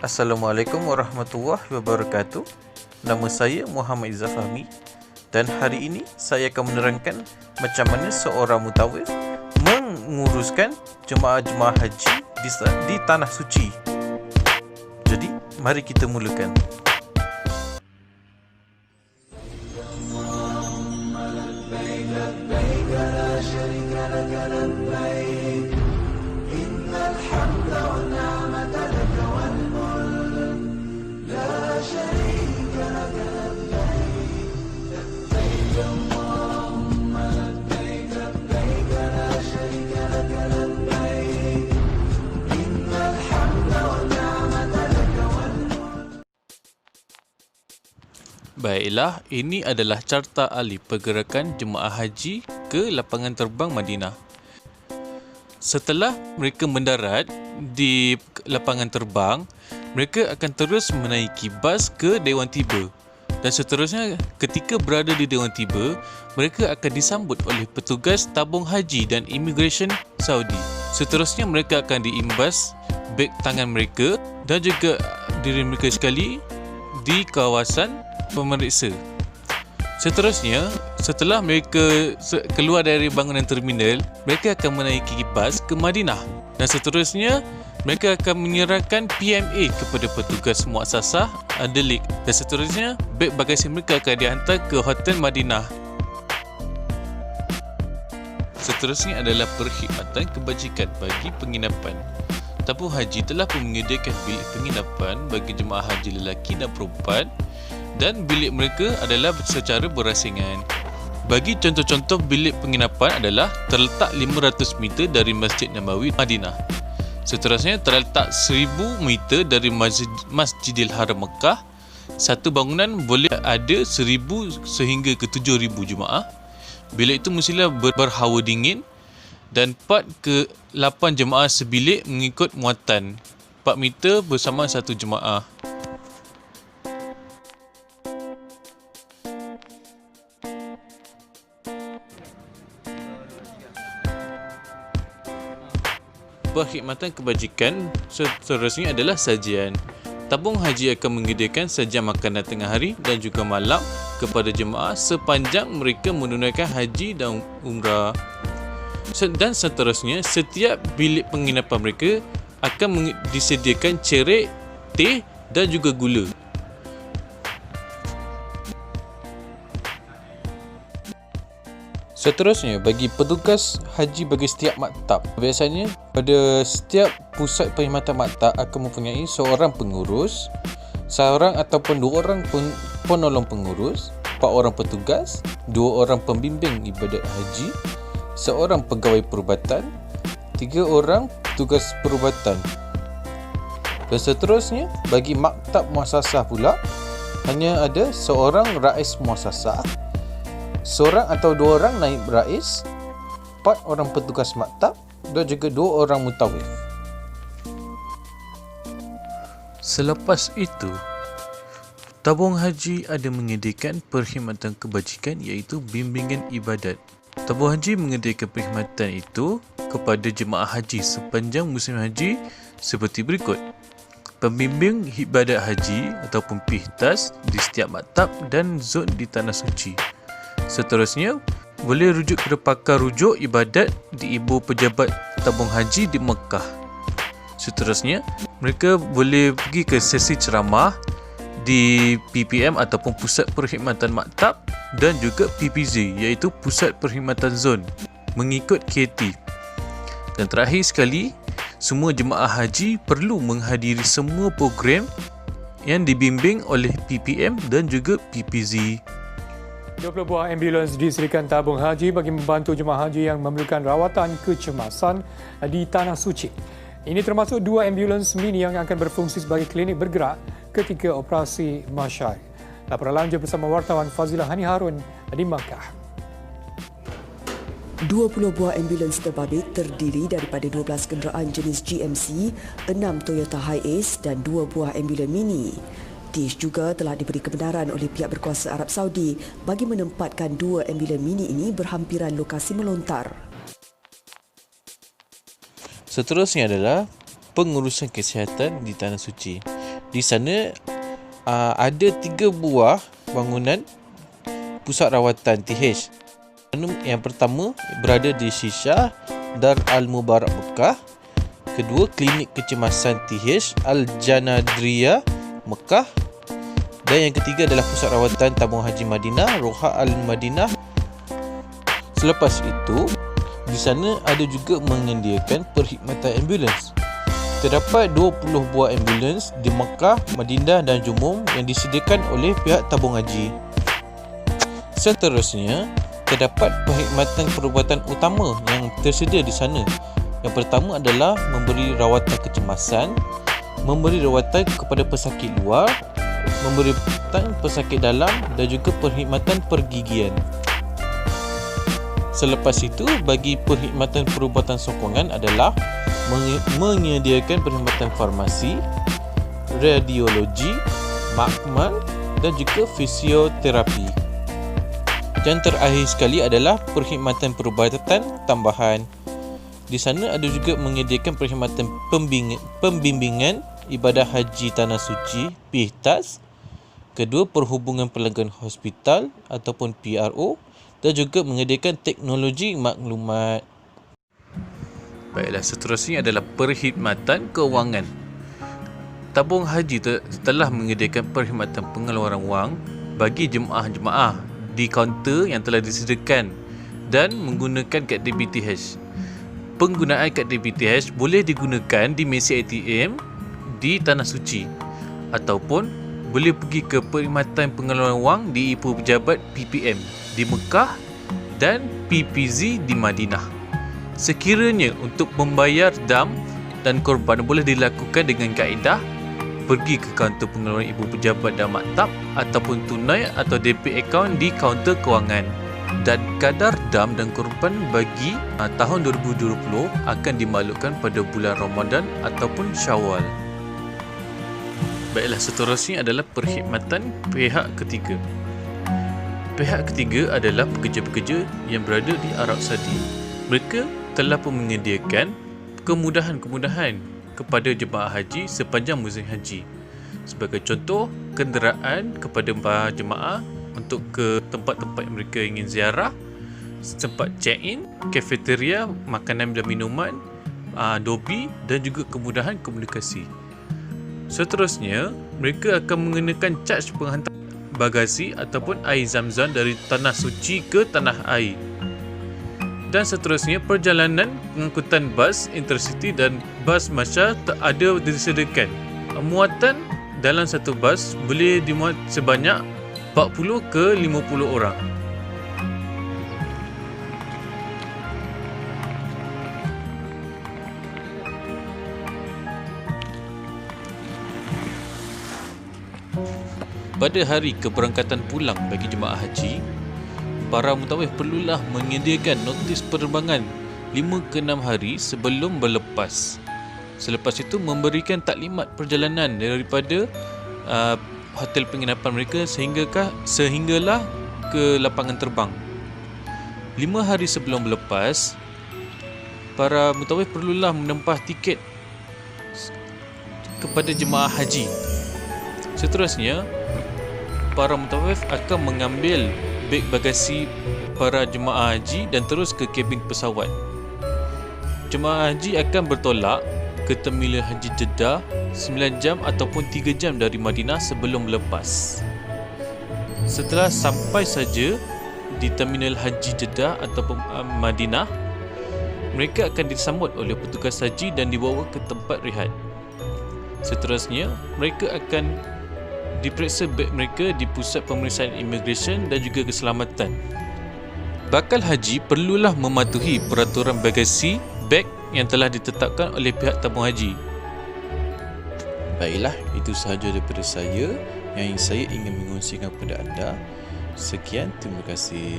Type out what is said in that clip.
Assalamualaikum warahmatullahi wabarakatuh. Nama saya Muhammad Izzah Fahmi dan hari ini saya akan menerangkan macam mana seorang mutawif menguruskan jemaah-jemaah haji di Tanah Suci. Jadi, mari kita mulakan. Baiklah, ini adalah carta ahli pergerakan jemaah haji ke lapangan terbang Madinah. Setelah mereka mendarat di lapangan terbang, mereka akan terus menaiki bas ke Dewan Tiba. Dan seterusnya, ketika berada di Dewan Tiba, mereka akan disambut oleh petugas tabung haji dan immigration Saudi. Seterusnya, mereka akan diimbas beg tangan mereka dan juga diri mereka sekali di kawasan pemeriksa. Seterusnya, setelah mereka keluar dari bangunan terminal, mereka akan menaiki bas ke Madinah. Dan seterusnya, mereka akan menyerahkan PMA kepada petugas muassasah Adlik. Dan seterusnya, beg bagasi mereka akan dihantar ke Hotel Madinah. Seterusnya adalah perkhidmatan kebajikan bagi penginapan. Tabung haji telah pun menyediakan bilik penginapan bagi jemaah haji lelaki dan perempuan, dan bilik mereka adalah secara berasingan. Bagi contoh-contoh bilik penginapan adalah terletak 500 meter dari Masjid Nabawi Madinah. Seterusnya terletak 1000 meter dari Masjidil Haram Mekah. Satu bangunan boleh ada 1000 sehingga ke 7000 jemaah. Bilik itu mestilah berhawa dingin dan 4 ke 8 jemaah sebilik mengikut muatan. 4 meter bersama satu jemaah. Perkhidmatan kebajikan seterusnya adalah sajian. Tabung haji akan menyediakan sajian makanan tengah hari dan juga malam kepada jemaah sepanjang mereka menunaikan haji dan umrah. Dan seterusnya, setiap bilik penginapan mereka akan disediakan cerek, teh dan juga gula. Seterusnya, bagi petugas haji bagi setiap maktab, biasanya pada setiap pusat perkhidmatan maktab akan mempunyai seorang pengurus, seorang ataupun dua orang penolong pengurus, 4 orang petugas, 2 orang pembimbing ibadat haji, seorang pegawai perubatan, 3 orang petugas perubatan. Dan seterusnya, bagi maktab muassasah pula, hanya ada seorang rais muassasah, seorang atau 2 orang naib rais, 4 orang petugas maktab dan juga 2 orang mutawif. Selepas itu, tabung haji ada menyediakan perkhidmatan kebajikan iaitu bimbingan ibadat. Tabung haji menyediakan perkhidmatan itu kepada jemaah haji sepanjang musim haji seperti berikut. Pembimbing ibadat haji ataupun pihtas di setiap maktab dan zon di Tanah Suci. Seterusnya, boleh rujuk kepada pakar rujuk ibadat di ibu pejabat tabung haji di Mekah. Seterusnya, mereka boleh pergi ke sesi ceramah di PPM ataupun Pusat Perkhidmatan Maktab dan juga PPZ iaitu Pusat Perkhidmatan Zon mengikut KT. Dan terakhir sekali, semua jemaah haji perlu menghadiri semua program yang dibimbing oleh PPM dan juga PPZ. 20 buah ambulans disediakan tabung haji bagi membantu jemaah haji yang memerlukan rawatan kecemasan di Tanah Suci. Ini termasuk 2 ambulans mini yang akan berfungsi sebagai klinik bergerak ketika operasi masyar. Laporan lanjut bersama wartawan Fazilah Hani Harun di Makkah. 20 buah ambulans terbabit terdiri daripada 12 kenderaan jenis GMC, 6 Toyota Hiace dan 2 buah ambulans mini. Dish juga telah diberi kebenaran oleh pihak berkuasa Arab Saudi bagi menempatkan 2 ambulans mini ini berhampiran lokasi melontar. Seterusnya adalah pengurusan kesihatan di Tanah Suci. Di sana ada 3 buah bangunan pusat rawatan TH. Yang pertama berada di Shisha Dar Al-Mubarak Mekah. Kedua, klinik kecemasan TH Al-Janadriya Mekah. Dan yang ketiga adalah pusat rawatan tabung haji Madinah, Roha Al-Madinah. Selepas itu, di sana ada juga menyediakan perkhidmatan ambulans. Terdapat 20 buah ambulans di Mekah, Madinah dan Jumum yang disediakan oleh pihak tabung haji. Seterusnya, terdapat perkhidmatan perubatan utama yang tersedia di sana. Yang pertama adalah memberi rawatan kecemasan, memberi rawatan kepada pesakit luar, memberi rawatan pesakit dalam dan juga perkhidmatan pergigian. Selepas itu, bagi perkhidmatan perubatan sokongan adalah menyediakan perkhidmatan farmasi, radiologi, makmal dan juga fisioterapi. Dan terakhir sekali adalah perkhidmatan perubatan tambahan. Di sana ada juga menyediakan perkhidmatan pembimbingan ibadah haji tanah suci PIHTAS. Kedua, perhubungan pelanggan hospital ataupun PRO dan juga menyediakan teknologi maklumat. Baiklah, seterusnya adalah perkhidmatan kewangan. Tabung haji telah menyediakan perkhidmatan pengeluaran wang bagi jemaah-jemaah di kaunter yang telah disediakan dan menggunakan kad debit TH. Penggunaan kad debit TH boleh digunakan di mesin ATM di Tanah Suci ataupun boleh pergi ke perkhidmatan pengeluaran wang di Ibu Pejabat PPM di Mekah dan PPZ di Madinah. Sekiranya untuk membayar dam dan korban boleh dilakukan dengan kaedah pergi ke kaunter pengeluaran Ibu Pejabat dan Maktab ataupun tunai atau debit akaun di kaunter kewangan. Dan kadar dam dan korban bagi tahun 2020 akan dimaklumkan pada bulan Ramadan ataupun Syawal. Baiklah, seterusnya adalah perkhidmatan pihak ketiga. Pihak ketiga adalah pekerja-pekerja yang berada di Arab Saudi. Mereka telah pun menyediakan kemudahan-kemudahan kepada jemaah haji sepanjang musim haji. Sebagai contoh, kenderaan kepada jemaah untuk ke tempat-tempat yang mereka ingin ziarah, tempat check-in, kafeteria, makanan dan minuman, dobi dan juga kemudahan komunikasi. Seterusnya, mereka akan mengenakan caj penghantar bagasi ataupun air zam-zam dari Tanah Suci ke Tanah Air. Dan seterusnya, perjalanan pengangkutan bas intercity dan bas masya ada disediakan. Muatan dalam satu bas boleh dimuat sebanyak 40 ke 50 orang. Pada hari keberangkatan pulang bagi jemaah haji, para mutawif perlulah menyediakan notis penerbangan 5 ke 6 hari sebelum berlepas. Selepas itu memberikan taklimat perjalanan daripada hotel penginapan mereka sehinggalah ke lapangan terbang. 5 hari sebelum berlepas, para mutawif perlulah menempah tiket kepada jemaah haji. Seterusnya, para mutawif akan mengambil beg bagasi para jemaah haji dan terus ke kabin pesawat. Jemaah haji akan bertolak ke Terminal Haji Jeddah 9 jam ataupun 3 jam dari Madinah sebelum lepas. Setelah sampai saja di Terminal Haji Jeddah ataupun Madinah, mereka akan disambut oleh petugas haji dan dibawa ke tempat rehat. Seterusnya, mereka akan diperiksa beg mereka di pusat pemeriksaan immigration dan juga keselamatan. Bakal haji perlulah mematuhi peraturan bagasi beg yang telah ditetapkan oleh pihak tabung haji. Baiklah, itu sahaja daripada saya yang saya ingin mengkongsikan kepada anda. Sekian, terima kasih.